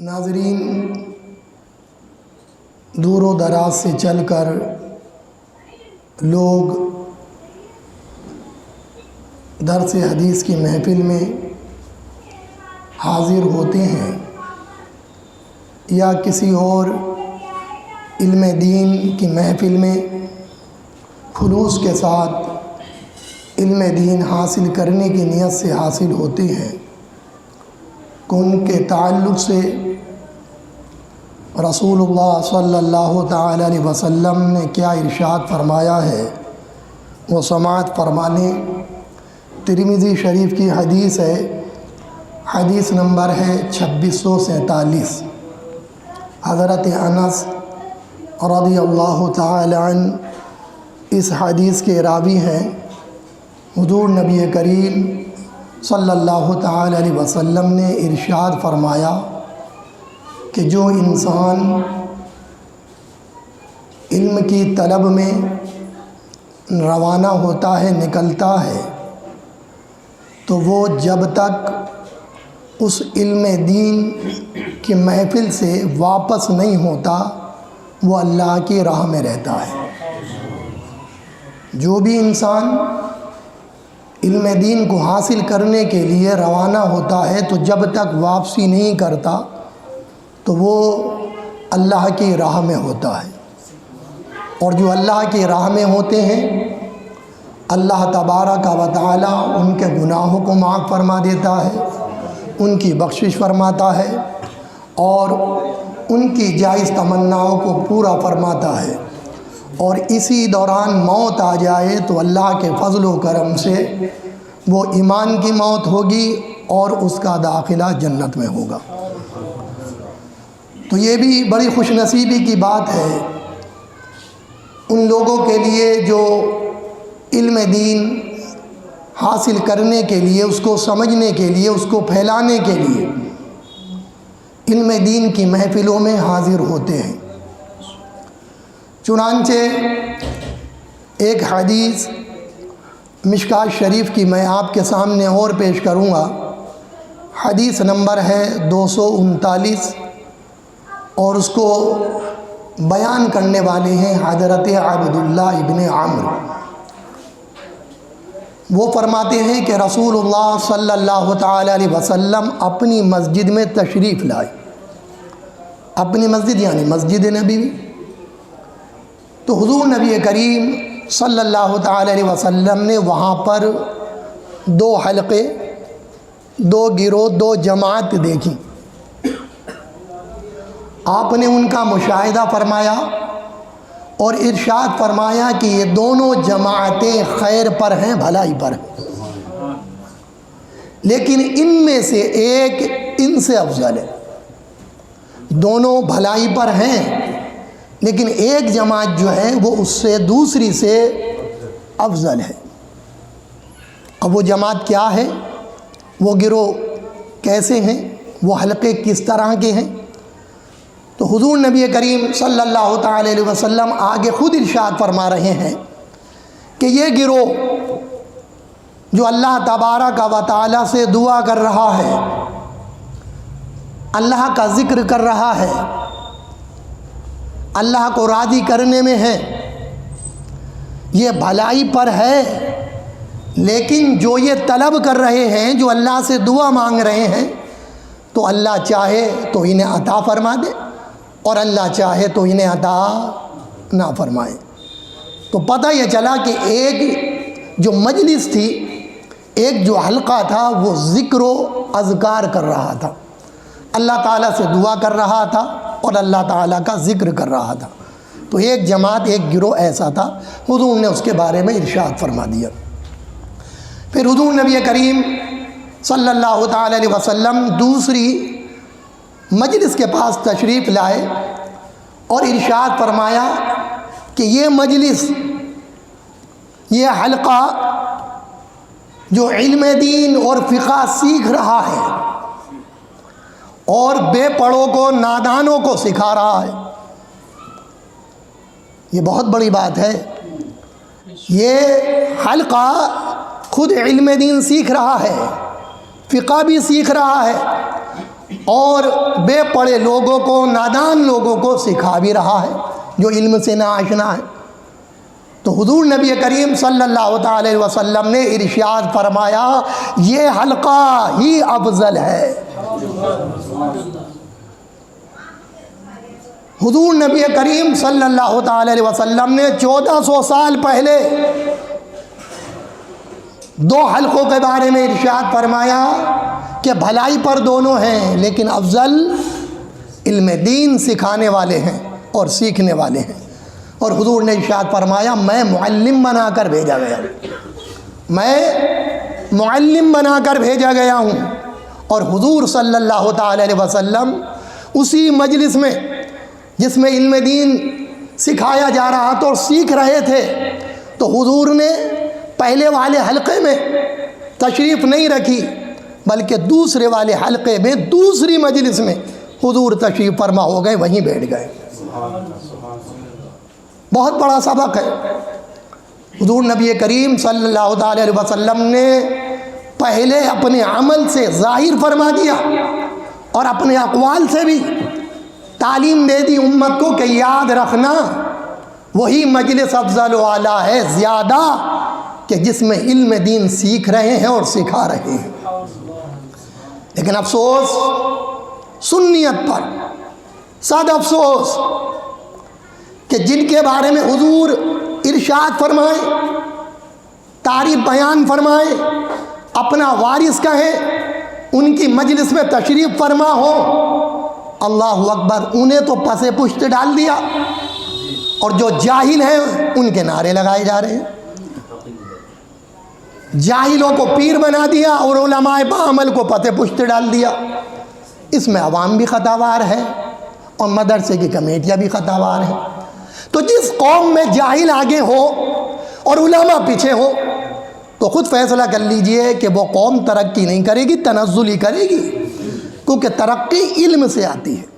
ناظرین، دور و دراز سے چل کر لوگ درس حدیث کی محفل میں حاضر ہوتے ہیں یا کسی اور علم دین کی محفل میں خلوص کے ساتھ علم دین حاصل کرنے کی نیت سے حاصل ہوتے ہیں کہ ان کے تعلق سے رسول اللہ صلی اللہ تعالی علیہ وسلم نے کیا ارشاد فرمایا ہے وہ سماعت فرما لیں۔ ترمذی شریف کی حدیث ہے، حدیث نمبر ہے 2647۔ حضرت انس رضی اللہ تعالی عنہ اس حدیث کے راوی ہیں۔ حضور نبی کریم صلی اللہ تعالی علیہ وسلم نے ارشاد فرمایا کہ جو انسان علم کی طلب میں روانہ ہوتا ہے، نکلتا ہے، تو وہ جب تک اس علم دین کی محفل سے واپس نہیں ہوتا وہ اللہ کی راہ میں رہتا ہے۔ جو بھی انسان علم دین کو حاصل کرنے کے لیے روانہ ہوتا ہے تو جب تک واپسی نہیں کرتا تو وہ اللہ کی راہ میں ہوتا ہے، اور جو اللہ کی راہ میں ہوتے ہیں اللہ تبارک و تعالی ان کے گناہوں کو معاف فرما دیتا ہے، ان کی بخشش فرماتا ہے اور ان کی جائز تمناؤں کو پورا فرماتا ہے، اور اسی دوران موت آ جائے تو اللہ کے فضل و کرم سے وہ ایمان کی موت ہوگی اور اس کا داخلہ جنت میں ہوگا۔ تو یہ بھی بڑی خوش نصیبی کی بات ہے ان لوگوں کے لیے جو علم دین حاصل کرنے کے لیے، اس کو سمجھنے کے لیے، اس کو پھیلانے کے لیے علم دین کی محفلوں میں حاضر ہوتے ہیں۔ چنانچہ ایک حدیث مشکوٰۃ شریف کی میں آپ کے سامنے اور پیش کروں گا۔ حدیث نمبر ہے 239 اور اس کو بیان کرنے والے ہیں حضرت عبداللہ ابن عمرو۔ وہ فرماتے ہیں کہ رسول اللہ صلی اللہ تعالی علیہ وسلم اپنی مسجد میں تشریف لائے۔ اپنی مسجد یعنی مسجد نبی۔ تو حضور نبی کریم صلی اللہ تعالی علیہ وسلم نے وہاں پر دو حلقے، دو گروہ، دو جماعت دیکھی۔ آپ نے ان کا مشاہدہ فرمایا اور ارشاد فرمایا کہ یہ دونوں جماعتیں خیر پر ہیں، بھلائی پر ہیں، لیکن ان میں سے ایک ان سے افضل ہے۔ دونوں بھلائی پر ہیں لیکن ایک جماعت جو ہے وہ اس سے دوسری سے افضل ہے۔ اب وہ جماعت کیا ہے، وہ گروہ کیسے ہیں، وہ حلقے کس طرح کے ہیں؟ تو حضور نبی کریم صلی اللہ تعالی علیہ وسلم آگے خود ارشاد فرما رہے ہیں کہ یہ گروہ جو اللہ تبارک و تعالی سے دعا کر رہا ہے، اللہ کا ذکر کر رہا ہے، اللہ کو راضی کرنے میں ہے، یہ بھلائی پر ہے، لیکن جو یہ طلب کر رہے ہیں، جو اللہ سے دعا مانگ رہے ہیں، تو اللہ چاہے تو انہیں عطا فرما دے اور اللہ چاہے تو انہیں عطا نہ فرمائے۔ تو پتہ یہ چلا کہ ایک جو مجلس تھی، ایک جو حلقہ تھا، وہ ذکر و اذکار کر رہا تھا، اللہ تعالیٰ سے دعا کر رہا تھا اور اللہ تعالیٰ کا ذکر کر رہا تھا۔ تو ایک جماعت، ایک گروہ ایسا تھا، حضور نے اس کے بارے میں ارشاد فرما دیا۔ پھر حضور نبی کریم صلی اللہ تعالی علیہ وسلم دوسری مجلس کے پاس تشریف لائے اور ارشاد فرمایا کہ یہ مجلس، یہ حلقہ جو علم دین اور فقہ سیکھ رہا ہے اور بے پڑھوں کو، نادانوں کو سکھا رہا ہے، یہ بہت بڑی بات ہے۔ یہ حلقہ خود علم دین سیکھ رہا ہے، فقہ بھی سیکھ رہا ہے اور بے پڑھے لوگوں کو، نادان لوگوں کو سکھا بھی رہا ہے جو علم سے ناآشنا ہے۔ تو حضور نبی کریم صلی اللہ تعالی علیہ وسلم نے ارشاد فرمایا یہ حلقہ ہی افضل ہے۔ حضور نبی کریم صلی اللہ تعالی علیہ وسلم نے 1400 سال پہلے دو حلقوں کے بارے میں ارشاد فرمایا کہ بھلائی پر دونوں ہیں، لیکن افضل علم دین سکھانے والے ہیں اور سیکھنے والے ہیں۔ اور حضور نے ارشاد فرمایا میں معلم بنا کر بھیجا گیا ہوں، میں معلم بنا کر بھیجا گیا ہوں۔ اور حضور صلی اللہ تعالی علیہ وسلم اسی مجلس میں جس میں علم دین سکھایا جا رہا تھا اور سیکھ رہے تھے، تو حضور نے پہلے والے حلقے میں تشریف نہیں رکھی، بلکہ دوسرے والے حلقے میں دوسری مجلس میں حضور تشریف فرما ہو گئے، وہیں بیٹھ گئے۔ بہت بڑا سبق ہے۔ حضور نبی کریم صلی اللہ تعالی علیہ وسلم نے پہلے اپنے عمل سے ظاہر فرما دیا اور اپنے اقوال سے بھی تعلیم دے دی امت کو کہ یاد رکھنا وہی مجلس افضل و اعلیٰ ہے زیادہ کہ جس میں علم دین سیکھ رہے ہیں اور سکھا رہے ہیں۔ لیکن افسوس سنیت پر، صد افسوس کہ جن کے بارے میں حضور ارشاد فرمائے، تعریف بیان فرمائے، اپنا وارث کہیں، ان کی مجلس میں تشریف فرما ہو، اللہ اکبر، انہیں تو پس پشت ڈال دیا، اور جو جاہل ہیں ان کے نعرے لگائے جا رہے ہیں۔ جاہلوں کو پیر بنا دیا اور علماء باعمل کو پس پشت ڈال دیا۔ اس میں عوام بھی خطا وار ہے اور مدرسے کی کمیٹیاں بھی خطا وار ہیں۔ تو جس قوم میں جاہل آگے ہو اور علماء پیچھے ہو تو خود فیصلہ کر لیجئے کہ وہ قوم ترقی نہیں کرے گی، تنزل ہی کرے گی، کیونکہ ترقی علم سے آتی ہے۔